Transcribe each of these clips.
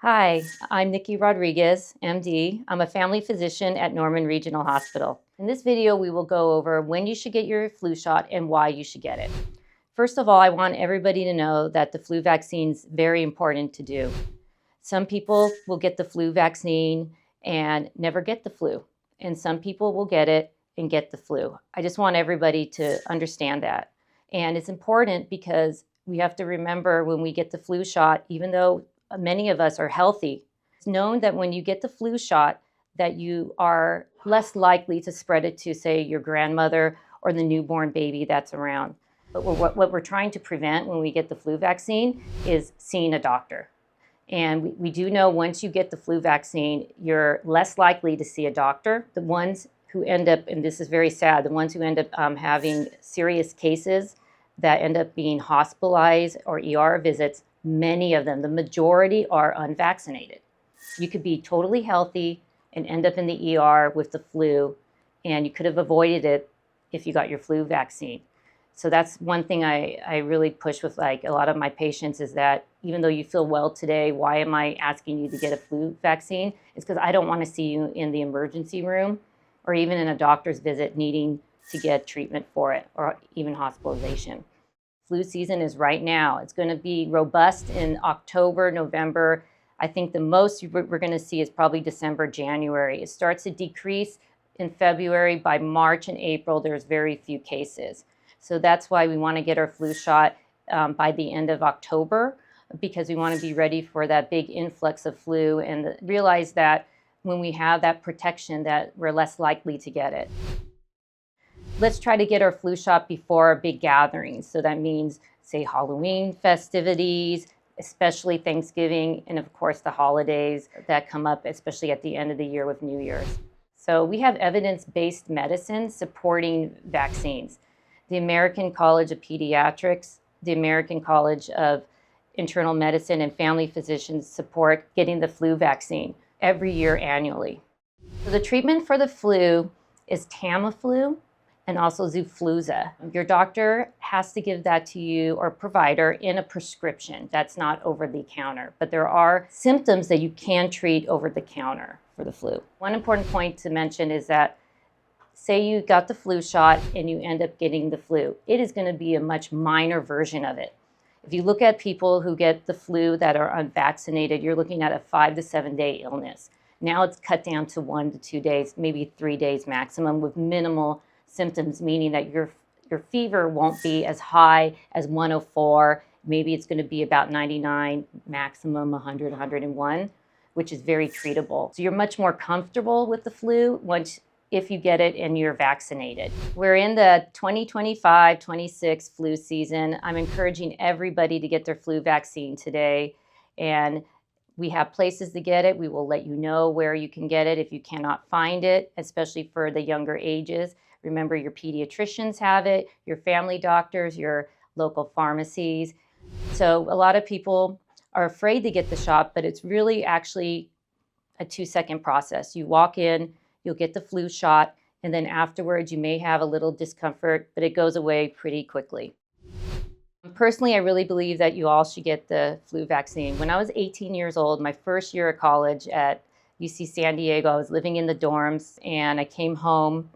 Hi, I'm Nikki Rodriguez, MD. I'm a family physician at Norman Regional Hospital. In this video, we will go over when you should get your flu shot and why you should get it. First of all, I want everybody to know that the flu vaccine is very important to do. Some people will get the flu vaccine and never get the flu, and some people will get it and get the flu. I just want everybody to understand that. And it's important because we have to remember when we get the flu shot, even though many of us are healthy, it's known that when you get the flu shot, that you are less likely to spread it to, say, your grandmother or the newborn baby that's around. But what we're trying to prevent when we get the flu vaccine is seeing a doctor. And we do know once you get the flu vaccine, you're less likely to see a doctor. The ones who end up, and this is very sad, the ones who end up having serious cases that end up being hospitalized or ER visits, many of them, the majority are unvaccinated. You could be totally healthy and end up in the ER with the flu, and you could have avoided it if you got your flu vaccine. So that's one thing I really push with like a lot of my patients is that even though you feel well today, why am I asking you to get a flu vaccine? It's because I don't want to see you in the emergency room or even in a doctor's visit needing to get treatment for it or even hospitalization. Flu season is right now. It's going to be robust in October, November. I think the most we're going to see is probably December, January. It starts to decrease in February. By March and April, there's very few cases. So that's why we want to get our flu shot by the end of October, because we want to be ready for that big influx of flu and realize that when we have that protection that we're less likely to get it. Let's try to get our flu shot before our big gatherings. So that means, say, Halloween festivities, especially Thanksgiving, and of course the holidays that come up, especially at the end of the year with New Year's. So we have evidence-based medicine supporting vaccines. The American College of Pediatrics, the American College of Internal Medicine, and family physicians support getting the flu vaccine every year annually. So the treatment for the flu is Tamiflu and also Xofluza. Your doctor has to give that to you or provider in a prescription. That's not over the counter, but there are symptoms that you can treat over the counter for the flu. One important point to mention is that say you got the flu shot and you end up getting the flu, it is going to be a much minor version of it. If you look at people who get the flu that are unvaccinated, you're looking at a 5 to 7 day illness. Now it's cut down to 1 to 2 days, maybe 3 days maximum with minimal symptoms, meaning that your fever won't be as high as 104. Maybe it's going to be about 99, maximum 100, 101, which is very treatable. So you're much more comfortable with the flu if you get it and you're vaccinated. We're in the 2025-26 flu season. I'm encouraging everybody to get their flu vaccine today. And we have places to get it. We will let you know where you can get it if you cannot find it, especially for the younger ages. Remember, your pediatricians have it, your family doctors, your local pharmacies. So a lot of people are afraid to get the shot, but it's really actually a 2-second process. You walk in, you'll get the flu shot, and then afterwards you may have a little discomfort, but it goes away pretty quickly. Personally, I really believe that you all should get the flu vaccine. When I was 18 years old, my first year of college at UC San Diego, I was living in the dorms, and I came home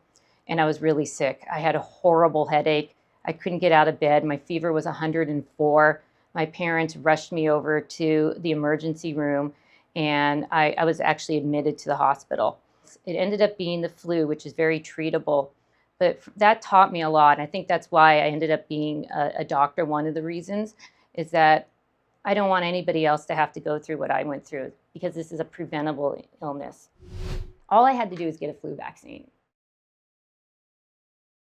and I was really sick. I had a horrible headache. I couldn't get out of bed. My fever was 104. My parents rushed me over to the emergency room, and I was actually admitted to the hospital. It ended up being the flu, which is very treatable, but that taught me a lot. I think that's why I ended up being a doctor. One of the reasons is that I don't want anybody else to have to go through what I went through, because this is a preventable illness. All I had to do was get a flu vaccine.